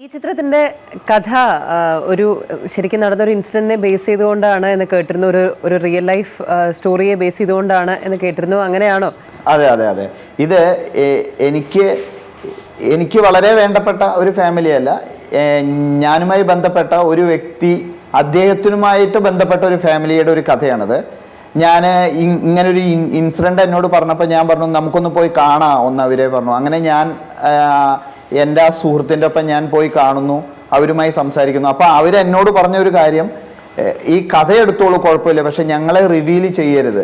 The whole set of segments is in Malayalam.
ഈ ചിത്രത്തിന്റെ കഥ ഒരു ശരിക്കും നടന്നൊരു ഇൻസിഡന്റിനെ ബേസ് ചെയ്തുകൊണ്ടാണ് എന്ന് കേട്ടിരുന്നു. ഒരു റിയൽ ലൈഫ് സ്റ്റോറിയെ ബേസ് ചെയ്തുകൊണ്ടാണ് എന്ന് കേട്ടിരുന്നു. അങ്ങനെയാണോ? അതെ അതെ അതെ. ഇത് എനിക്ക് വളരെ വേണ്ടപ്പെട്ട ഒരു ഫാമിലിയല്ല, ഞാനുമായി ബന്ധപ്പെട്ട ഒരു വ്യക്തി, അദ്ദേഹത്തിനുമായിട്ട് ബന്ധപ്പെട്ട ഒരു ഫാമിലിയുടെ ഒരു കഥയാണിത്. ഞാൻ ഇങ്ങനൊരു ഇൻസിഡൻ്റ് എന്നോട് പറഞ്ഞപ്പോൾ ഞാൻ പറഞ്ഞു നമുക്കൊന്ന് പോയി കാണാം ഒന്ന്, അവരെ പറഞ്ഞു. അങ്ങനെ ഞാൻ എൻ്റെ ആ സുഹൃത്തിൻ്റെ ഒപ്പം ഞാൻ പോയി കാണുന്നു, അവരുമായി സംസാരിക്കുന്നു. അപ്പോൾ അവരെന്നോട് പറഞ്ഞ ഒരു കാര്യം, ഈ കഥ എടുത്തോളൂ കുഴപ്പമില്ല, പക്ഷെ ഞങ്ങളെ റിവീൽ ചെയ്യരുത്.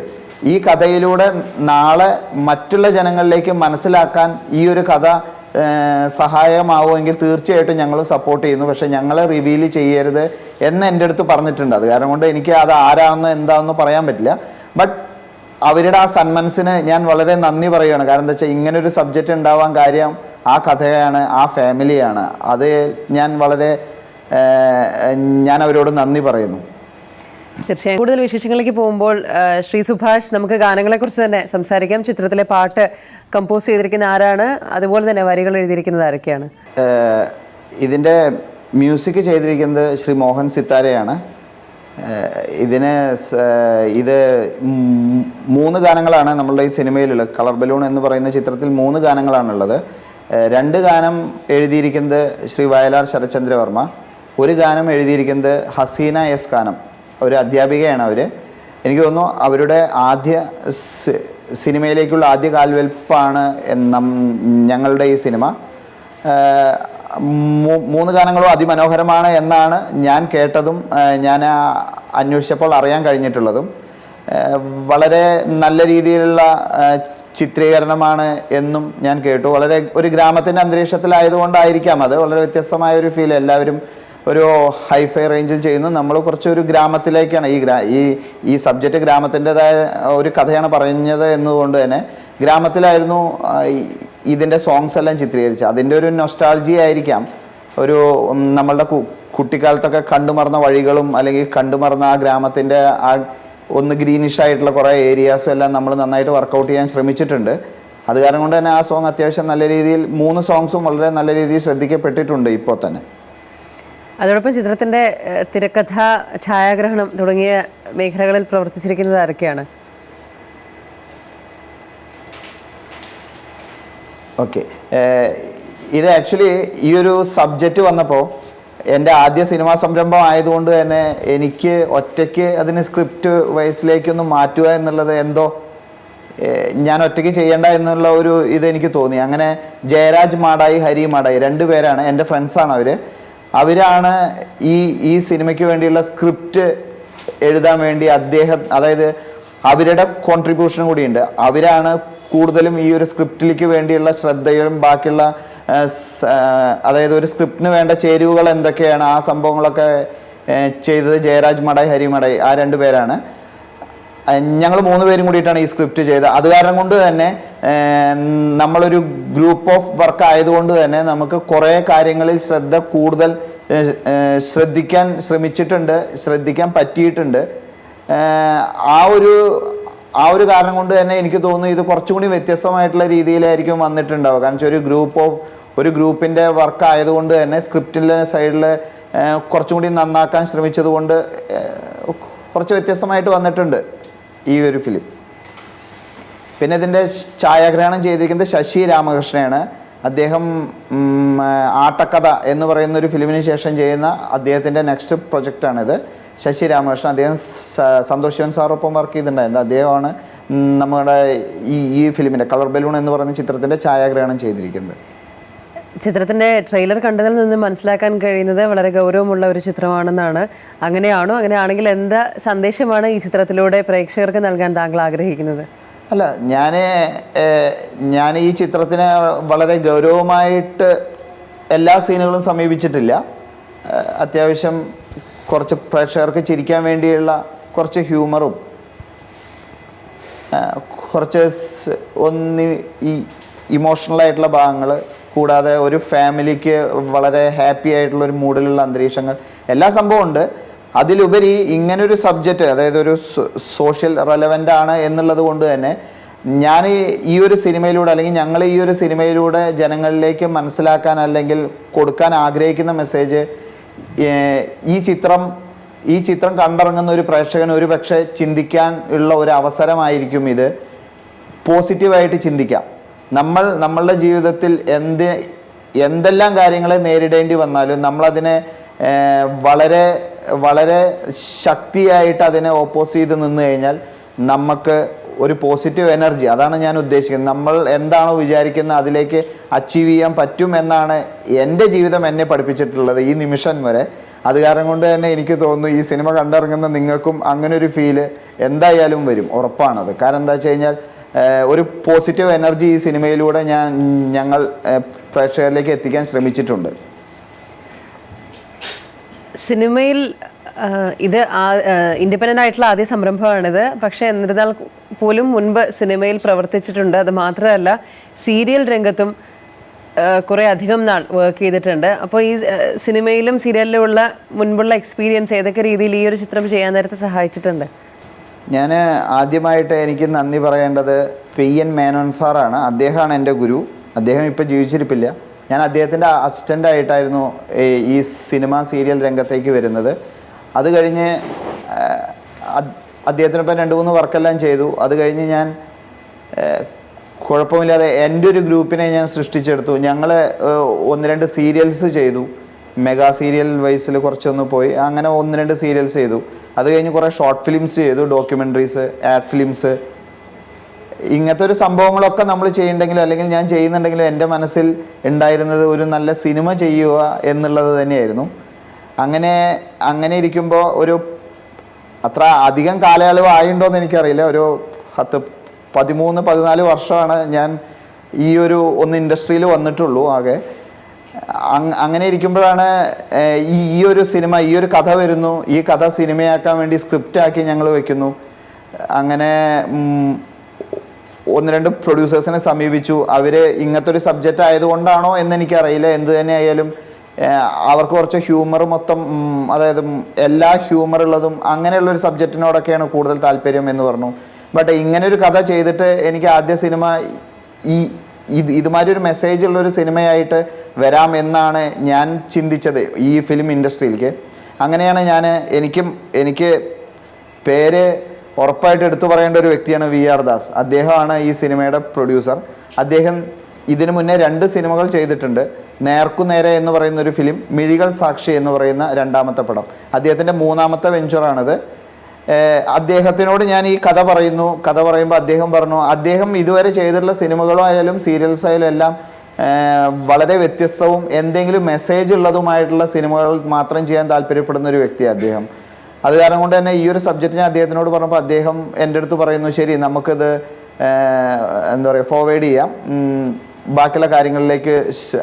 ഈ കഥയിലൂടെ നാളെ മറ്റുള്ള ജനങ്ങളിലേക്ക് മനസ്സിലാക്കാൻ ഈ ഒരു കഥ സഹായമാവുമെങ്കിൽ തീർച്ചയായിട്ടും ഞങ്ങൾ സപ്പോർട്ട് ചെയ്യുന്നു, പക്ഷെ ഞങ്ങളെ റിവീൽ ചെയ്യരുത് എന്ന് എൻ്റെ അടുത്ത് പറഞ്ഞിട്ടുണ്ട്. അത് കാരണം കൊണ്ട് എനിക്ക് അത് ആരാണെന്ന് എന്താണെന്ന് പറയാൻ പറ്റില്ല. ബട്ട് അവരുടെ ആ സന്മനസ്സിന് ഞാൻ വളരെ നന്ദി പറയുകയാണ്. കാരണം എന്താ വെച്ചാൽ ഇങ്ങനൊരു സബ്ജക്റ്റ് ഉണ്ടാവാൻ കാര്യം ആ കഥയാണ്, ആ ഫാമിലിയാണ്. അത് ഞാൻ അവരോട് നന്ദി പറയുന്നു. തീർച്ചയായും കൂടുതൽ വിശേഷങ്ങളിലേക്ക് പോകുമ്പോൾ ശ്രീ സുഭാഷ്, നമുക്ക് ഗാനങ്ങളെക്കുറിച്ച് തന്നെ സംസാരിക്കാം. ചിത്രത്തിലെ പാട്ട് കമ്പോസ് ചെയ്തിരിക്കുന്ന ആരാണ്, അതുപോലെ തന്നെ വരികൾ എഴുതിയിരിക്കുന്നത് ആരൊക്കെയാണ്? ഇതിൻ്റെ മ്യൂസിക് ചെയ്തിരിക്കുന്നത് ശ്രീ മോഹൻ സിത്താരയാണ്. ഇത് 3 ഗാനങ്ങളാണ് നമ്മളുടെ ഈ സിനിമയിലുള്ളത്. കളർ ബലൂൺ എന്ന് പറയുന്ന ചിത്രത്തിൽ 3 ഗാനങ്ങളാണുള്ളത്. 2 ഗാനം എഴുതിയിരിക്കുന്നത് ശ്രീ വയലാർ ശരത്ചന്ദ്രവർമ്മ, 1 ഗാനം എഴുതിയിരിക്കുന്നത് ഹസീന എസ് ഖാനം, ഒരു അധ്യാപികയാണ് അവർ. എനിക്ക് തോന്നുന്നു അവരുടെ ആദ്യ സിനിമയിലേക്കുള്ള ആദ്യ കാൽവെൽപ്പാണ് ഞങ്ങളുടെ ഈ സിനിമ. 3 ഗാനങ്ങളും അതിമനോഹരമാണ് എന്നാണ് ഞാൻ കേട്ടതും ഞാൻ അന്വേഷിച്ചപ്പോൾ അറിയാൻ കഴിഞ്ഞിട്ടുള്ളതും. വളരെ നല്ല രീതിയിലുള്ള ചിത്രീകരണമാണ് എന്നും ഞാൻ കേട്ടു. വളരെ ഒരു ഗ്രാമത്തിൻ്റെ അന്തരീക്ഷത്തിലായതുകൊണ്ടായിരിക്കാം അത് വളരെ വ്യത്യസ്തമായ ഒരു ഫീൽ. എല്ലാവരും ഒരു ഹൈഫൈ റേഞ്ചിൽ ചെയ്യുന്നു, നമ്മൾ കുറച്ചൊരു ഗ്രാമത്തിലേക്കാണ് ഈ സബ്ജക്റ്റ് ഗ്രാമത്തിൻ്റെതായ ഒരു കഥയാണ് പറഞ്ഞത് എന്നതുകൊണ്ട് തന്നെ ഗ്രാമത്തിലായിരുന്നു ഇതിൻ്റെ സോങ്സ് എല്ലാം ചിത്രീകരിച്ചത്. അതിൻ്റെ ഒരു നൊസ്റ്റാൾജി ആയിരിക്കാം, ഒരു നമ്മളുടെ കുട്ടിക്കാലത്തൊക്കെ കണ്ടുമറന്ന വഴികളും അല്ലെങ്കിൽ കണ്ടുമറന്ന ആ ഗ്രാമത്തിൻ്റെ ആ ഒന്ന് ഗ്രീനിഷ് ആയിട്ടുള്ള കുറേ ഏരിയാസും എല്ലാം നമ്മൾ നന്നായിട്ട് വർക്കൗട്ട് ചെയ്യാൻ ശ്രമിച്ചിട്ടുണ്ട്. അത് കാരണം കൊണ്ട് തന്നെ ആ സോങ് അത്യാവശ്യം നല്ല രീതിയിൽ 3 സോങ്സും വളരെ നല്ല രീതിയിൽ ശ്രദ്ധിക്കപ്പെട്ടിട്ടുണ്ട് ഇപ്പോൾ തന്നെ. അതോടൊപ്പം ചിത്രത്തിൻ്റെ തിരക്കഥ, ഛായാഗ്രഹണം തുടങ്ങിയ മേഖലകളിൽ പ്രവർത്തിച്ചിരിക്കുന്നത് ആരൊക്കെയാണ്? ഓക്കെ, ഇത് ആക്ച്വലി ഈ ഒരു സബ്ജക്റ്റ് വന്നപ്പോൾ എൻ്റെ ആദ്യ സിനിമാ സംരംഭം ആയതുകൊണ്ട് തന്നെ എനിക്ക് ഒറ്റയ്ക്ക് അതിന് സ്ക്രിപ്റ്റ് വൈസിലേക്കൊന്ന് മാറ്റുക എന്നുള്ളത് എന്തോ ഞാൻ ഒറ്റയ്ക്ക് ചെയ്യേണ്ട എന്നുള്ള ഒരു ഇതെനിക്ക് തോന്നി. അങ്ങനെ ജയരാജ് മാടായി, ഹരി മാടായി 2 പേരാണ് എൻ്റെ ഫ്രണ്ട്സാണ്. അവരാണ് ഈ സിനിമയ്ക്ക് വേണ്ടിയുള്ള സ്ക്രിപ്റ്റ് എഴുതാൻ വേണ്ടി അതായത് അവരുടെ കോൺട്രിബ്യൂഷൻ കൂടിയുണ്ട്. അവരാണ് കൂടുതലും ഈ ഒരു സ്ക്രിപ്റ്റിലേക്ക് വേണ്ടിയുള്ള ശ്രദ്ധയും ബാക്കിയുള്ള അതായത് ഒരു സ്ക്രിപ്റ്റിന് വേണ്ട ചേരുവകൾ എന്തൊക്കെയാണ് ആ സംഭവങ്ങളൊക്കെ ചെയ്തത് ജയരാജ് മടായി, ഹരി മടായി, ആ 2 പേരാണ്. ഞങ്ങൾ 3 പേരും കൂടിയിട്ടാണ് ഈ സ്ക്രിപ്റ്റ് ചെയ്തത്. അത് കാരണം കൊണ്ട് തന്നെ നമ്മളൊരു ഗ്രൂപ്പ് ഓഫ് വർക്ക് ആയതുകൊണ്ട് തന്നെ നമുക്ക് കുറേ കാര്യങ്ങളിൽ കൂടുതൽ ശ്രദ്ധിക്കാൻ ശ്രമിച്ചിട്ടുണ്ട്, ശ്രദ്ധിക്കാൻ പറ്റിയിട്ടുണ്ട്. ആ ഒരു കാരണം കൊണ്ട് തന്നെ എനിക്ക് തോന്നുന്നു ഇത് കുറച്ചും കൂടി വ്യത്യസ്തമായിട്ടുള്ള രീതിയിലായിരിക്കും വന്നിട്ടുണ്ടാവുക. കാരണം ഒരു ഗ്രൂപ്പിൻ്റെ വർക്ക് ആയതുകൊണ്ട് തന്നെ സ്ക്രിപ്റ്റിൻ്റെ സൈഡിൽ കുറച്ചും കൂടി നന്നാക്കാൻ ശ്രമിച്ചത് കൊണ്ട് കുറച്ച് വ്യത്യസ്തമായിട്ട് വന്നിട്ടുണ്ട് ഈ ഒരു ഫിലിം. പിന്നെ ഇതിൻ്റെ ഛായാഗ്രഹണം ചെയ്തിരിക്കുന്നത് ശശി രാമകൃഷ്ണയാണ്. അദ്ദേഹം ആട്ടക്കഥ എന്ന് പറയുന്ന ഒരു ഫിലിമിന് ശേഷം ചെയ്യുന്ന അദ്ദേഹത്തിൻ്റെ നെക്സ്റ്റ് പ്രൊജക്റ്റാണിത്. ശശി രാമകൃഷ്ണൻ, അദ്ദേഹം സന്തോഷ് ശിവൻ സാറൊപ്പം വർക്ക് ചെയ്തിട്ടുണ്ടായിരുന്നു. അദ്ദേഹമാണ് നമ്മുടെ ഈ ഫിലിമിൻ്റെ കളർ ബലൂൺ എന്ന് പറയുന്ന ചിത്രത്തിൻ്റെ ഛായാഗ്രഹണം ചെയ്തിരിക്കുന്നത്. ചിത്രത്തിൻ്റെ ട്രെയിലർ കണ്ടതിൽ നിന്ന് മനസ്സിലാക്കാൻ കഴിയുന്നത് വളരെ ഗൗരവമുള്ള ഒരു ചിത്രമാണെന്നാണ്. അങ്ങനെയാണോ? അങ്ങനെയാണെങ്കിൽ എന്ത് സന്ദേശമാണ് ഈ ചിത്രത്തിലൂടെ പ്രേക്ഷകർക്ക് നൽകാൻ താങ്കൾ ആഗ്രഹിക്കുന്നത്? അല്ല, ഞാൻ ഈ ചിത്രത്തിനെ വളരെ ഗൗരവമായിട്ട് എല്ലാ സീനുകളും സമീപിച്ചിട്ടില്ല. അത്യാവശ്യം കുറച്ച് പ്രേക്ഷകർക്ക് ചിരിക്കാൻ വേണ്ടിയുള്ള കുറച്ച് ഹ്യൂമറും കുറച്ച് ഈ ഇമോഷണലായിട്ടുള്ള ഭാഗങ്ങൾ, കൂടാതെ ഒരു ഫാമിലിക്ക് വളരെ ഹാപ്പി ആയിട്ടുള്ളൊരു മൂഡിലുള്ള അന്തരീക്ഷങ്ങൾ, എല്ലാ സംഭവം ഉണ്ട്. അതിലുപരി ഇങ്ങനൊരു സബ്ജക്റ്റ്, അതായത് ഒരു സോഷ്യൽ റെലവൻ്റ് ആണ് എന്നുള്ളത് കൊണ്ട് തന്നെ ഞാൻ ഈ ഒരു സിനിമയിലൂടെ അല്ലെങ്കിൽ ഞങ്ങൾ ഈ ഒരു സിനിമയിലൂടെ ജനങ്ങളിലേക്ക് മനസ്സിലാക്കാൻ അല്ലെങ്കിൽ കൊടുക്കാൻ ആഗ്രഹിക്കുന്ന മെസ്സേജ്, ഈ ചിത്രം കണ്ടിറങ്ങുന്ന ഒരു പ്രേക്ഷകൻ ഒരു പക്ഷേ ചിന്തിക്കാൻ ഉള്ള ഒരു അവസരമായിരിക്കും ഇത്. പോസിറ്റീവായിട്ട് ചിന്തിക്കാം. നമ്മളുടെ ജീവിതത്തിൽ എന്തെല്ലാം കാര്യങ്ങളെ നേരിടേണ്ടി വന്നാലും നമ്മളതിനെ വളരെ വളരെ ശക്തിയായിട്ട് അതിനെ ഓപ്പോസ് ചെയ്ത് നിന്ന് കഴിഞ്ഞാൽ നമുക്ക് ഒരു പോസിറ്റീവ് എനർജി, അതാണ് ഞാൻ ഉദ്ദേശിക്കുന്നത്. നമ്മൾ എന്താണോ വിചാരിക്കുന്നത് അതിലേക്ക് അച്ചീവ് ചെയ്യാൻ പറ്റും എന്നാണ് എൻ്റെ ജീവിതം എന്നെ പഠിപ്പിച്ചിട്ടുള്ളത് ഈ നിമിഷം വരെ. അത് കാരണം കൊണ്ട് തന്നെ എനിക്ക് തോന്നുന്നു ഈ സിനിമ കണ്ടിറങ്ങുന്ന നിങ്ങൾക്കും അങ്ങനെ ഒരു ഫീല് എന്തായാലും വരും, ഉറപ്പാണത്. കാരണം എന്താ വെച്ച് കഴിഞ്ഞാൽ ഒരു പോസിറ്റീവ് എനർജി ഈ സിനിമയിലൂടെ ഞങ്ങൾ പ്രേക്ഷകരിലേക്ക് എത്തിക്കാൻ ശ്രമിച്ചിട്ടുണ്ട്. സിനിമയിൽ ഇത് ഇൻഡിപെൻഡൻ്റ് ആയിട്ടുള്ള ആദ്യ സംരംഭമാണിത്. പക്ഷേ എന്നിരുന്നാൽ പോലും മുൻപ് സിനിമയിൽ പ്രവർത്തിച്ചിട്ടുണ്ട്. അത് മാത്രമല്ല സീരിയൽ രംഗത്തും കുറേ അധികം നാൾ വർക്ക് ചെയ്തിട്ടുണ്ട്. അപ്പോൾ ഈ സിനിമയിലും സീരിയലിലുമുള്ള മുൻപുള്ള എക്സ്പീരിയൻസ് ഏതൊക്കെ രീതിയിൽ ഈ ഒരു ചിത്രം ചെയ്യാൻ നേരത്തെ സഹായിച്ചിട്ടുണ്ട്? ഞാൻ ആദ്യമായിട്ട് എനിക്ക് നന്ദി പറയേണ്ടത് PN മേനോൻ സാറാണ്. അദ്ദേഹമാണ് എൻ്റെ ഗുരു. അദ്ദേഹം ഇപ്പോൾ ജീവിച്ചിരിപ്പില്ല. ഞാൻ അദ്ദേഹത്തിൻ്റെ അസിസ്റ്റൻ്റായിട്ടായിരുന്നു ഈ സിനിമ സീരിയൽ രംഗത്തേക്ക് വരുന്നത്. അത് കഴിഞ്ഞ് അദ്ദേഹത്തിനൊപ്പം 2-3 വർക്കെല്ലാം ചെയ്തു. അത് കഴിഞ്ഞ് ഞാൻ കുഴപ്പമില്ലാതെ എൻ്റെ ഒരു ഗ്രൂപ്പിനെ ഞാൻ സൃഷ്ടിച്ചെടുത്തു. ഞങ്ങൾ 1-2 സീരിയൽസ് ചെയ്തു. മെഗാ സീരിയൽ വൈസിൽ കുറച്ചൊന്ന് പോയി, അങ്ങനെ 1-2 സീരിയൽസ് ചെയ്തു. അത് കഴിഞ്ഞ് കുറേ ഷോർട്ട് ഫിലിംസ് ചെയ്തു, ഡോക്യുമെൻ്ററീസ്, ആഡ് ഫിലിംസ്. ഇങ്ങനത്തെ ഒരു സംഭവങ്ങളൊക്കെ നമ്മൾ ചെയ്യുന്നുണ്ടെങ്കിലും അല്ലെങ്കിൽ ഞാൻ ചെയ്യുന്നുണ്ടെങ്കിലും എൻ്റെ മനസ്സിൽ ഉണ്ടായിരുന്നത് ഒരു നല്ല സിനിമ ചെയ്യുക എന്നുള്ളത് തന്നെയായിരുന്നു. അങ്ങനെ ഇരിക്കുമ്പോൾ ഒരു അത്ര അധികം കാലയളവ് ആയിട്ടുണ്ടോയെന്ന് എനിക്കറിയില്ല. ഒരു 13-14 വർഷമാണ് ഞാൻ ഈ ഒരു ഇൻഡസ്ട്രിയിൽ വന്നിട്ടുള്ളൂ ആകെ. അങ്ങനെ ഇരിക്കുമ്പോഴാണ് ഈ ഒരു സിനിമ, ഈ ഒരു കഥ വരുന്നു. ഈ കഥ സിനിമയാക്കാൻ വേണ്ടി സ്ക്രിപ്റ്റ് ആക്കി ഞങ്ങൾ വെക്കുന്നു. അങ്ങനെ 1-2 പ്രൊഡ്യൂസേഴ്സിനെ സമീപിച്ചു. അവർ ഇങ്ങനത്തെ ഒരു സബ്ജക്റ്റ് ആയതുകൊണ്ടാണോ എന്നെനിക്കറിയില്ല. എന്ത് തന്നെ ആയാലും അവർക്ക് കുറച്ച് ഹ്യൂമർ മൊത്തം, അതായത് എല്ലാ ഹ്യൂമറുള്ളതും അങ്ങനെയുള്ളൊരു സബ്ജക്റ്റിനോടൊക്കെയാണ് കൂടുതൽ താല്പര്യം എന്ന് പറഞ്ഞു. ബട്ട് ഇങ്ങനൊരു കഥ ചെയ്തിട്ട് എനിക്ക് ആദ്യ സിനിമ ഇതുമാതിരി ഒരു മെസ്സേജ് ഉള്ളൊരു സിനിമയായിട്ട് വരാം എന്നാണ് ഞാൻ ചിന്തിച്ചത് ഈ ഫിലിം ഇൻഡസ്ട്രിയിലേക്ക്. അങ്ങനെയാണ് എനിക്ക് പേര് ഉറപ്പായിട്ട് എടുത്തു പറയേണ്ട ഒരു വ്യക്തിയാണ് VR ദാസ്. അദ്ദേഹമാണ് ഈ സിനിമയുടെ പ്രൊഡ്യൂസർ. അദ്ദേഹം ഇതിനു മുന്നേ 2 സിനിമകൾ ചെയ്തിട്ടുണ്ട്. നേർക്കുനേരെ എന്ന് പറയുന്ന ഒരു ഫിലിം, മിഴികൾ സാക്ഷി എന്ന് പറയുന്ന 2ാമത്തെ പടം. അദ്ദേഹത്തിൻ്റെ 3ാമത്തെ വെഞ്ചറാണിത്. അദ്ദേഹത്തിനോട് ഞാൻ ഈ കഥ പറയുമ്പോൾ അദ്ദേഹം പറഞ്ഞു, അദ്ദേഹം ഇതുവരെ ചെയ്തിട്ടുള്ള സിനിമകളായാലും സീരിയൽസ് ആയാലും എല്ലാം വളരെ വ്യത്യസ്തവും എന്തെങ്കിലും മെസ്സേജ് ഉള്ളതുമായിട്ടുള്ള സിനിമകൾ മാത്രം ചെയ്യാൻ താല്പര്യപ്പെടുന്ന ഒരു വ്യക്തിയാണ് അദ്ദേഹം. അത് കാരണം കൊണ്ട് തന്നെ ഈ ഒരു സബ്ജക്റ്റ് ഞാൻ അദ്ദേഹത്തിനോട് പറഞ്ഞപ്പോൾ അദ്ദേഹം എൻ്റെ അടുത്ത് പറയുന്നു, ശരി നമുക്കിത് ഫോർവേഡ് ചെയ്യാം, ബാക്കിയുള്ള കാര്യങ്ങളിലേക്ക്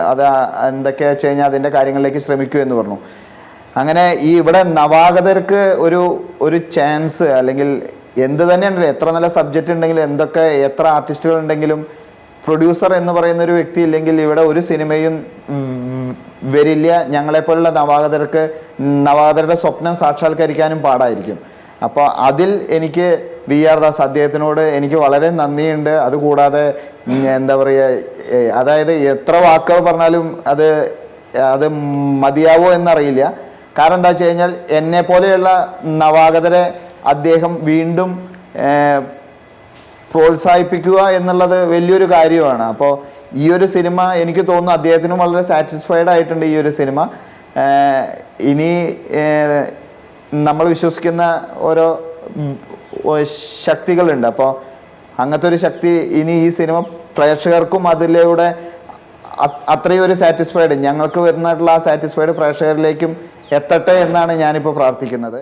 അത് എന്തൊക്കെയാ വെച്ച് കഴിഞ്ഞാൽ അതിൻ്റെ കാര്യങ്ങളിലേക്ക് ശ്രമിക്കൂ എന്ന് പറഞ്ഞു. അങ്ങനെ ഇവിടെ നവാഗതർക്ക് ഒരു ചാൻസ്, അല്ലെങ്കിൽ എന്ത് തന്നെ ഉണ്ടെങ്കിലും, എത്ര നല്ല സബ്ജക്റ്റ് ഉണ്ടെങ്കിലും, എത്ര ആർട്ടിസ്റ്റുകൾ ഉണ്ടെങ്കിലും, പ്രൊഡ്യൂസർ എന്ന് പറയുന്ന ഒരു വ്യക്തി ഇല്ലെങ്കിൽ ഇവിടെ ഒരു സിനിമയും വരില്ല. ഞങ്ങളെപ്പോലുള്ള നവാഗതരുടെ സ്വപ്നം സാക്ഷാത്കരിക്കാനും പാടായിരിക്കും. അപ്പോൾ അതിൽ എനിക്ക് VR ദാസ് അദ്ദേഹത്തിനോട് എനിക്ക് വളരെ നന്ദിയുണ്ട്. അതുകൂടാതെ അതായത് എത്ര വാക്കുകൾ പറഞ്ഞാലും അത് മതിയാവോ എന്നറിയില്ല. കാരണം എന്താ വെച്ച് കഴിഞ്ഞാൽ എന്നെ പോലെയുള്ള നവാഗതരെ അദ്ദേഹം വീണ്ടും പ്രോത്സാഹിപ്പിക്കുക എന്നുള്ളത് വലിയൊരു കാര്യമാണ്. അപ്പോൾ ഈ ഒരു സിനിമ എനിക്ക് തോന്നുന്നു അദ്ദേഹത്തിനും വളരെ സാറ്റിസ്ഫൈഡ് ആയിട്ടുണ്ട്. ഈ ഒരു സിനിമ ഇനി നമ്മൾ വിശ്വസിക്കുന്ന ഓരോ ശക്തികളുണ്ട്. അപ്പോൾ അങ്ങനത്തെ ഒരു ശക്തി ഇനി ഈ സിനിമ പ്രേക്ഷകർക്കും അതിലൂടെ അത്രയും ഒരു സാറ്റിസ്ഫൈഡ്, ഞങ്ങൾക്ക് വരുന്നിട്ടുള്ള ആ സാറ്റിസ്ഫൈഡ് പ്രേക്ഷകരിലേക്കും എത്തട്ടെ എന്നാണ് ഞാനിപ്പോൾ പ്രാർത്ഥിക്കുന്നത്.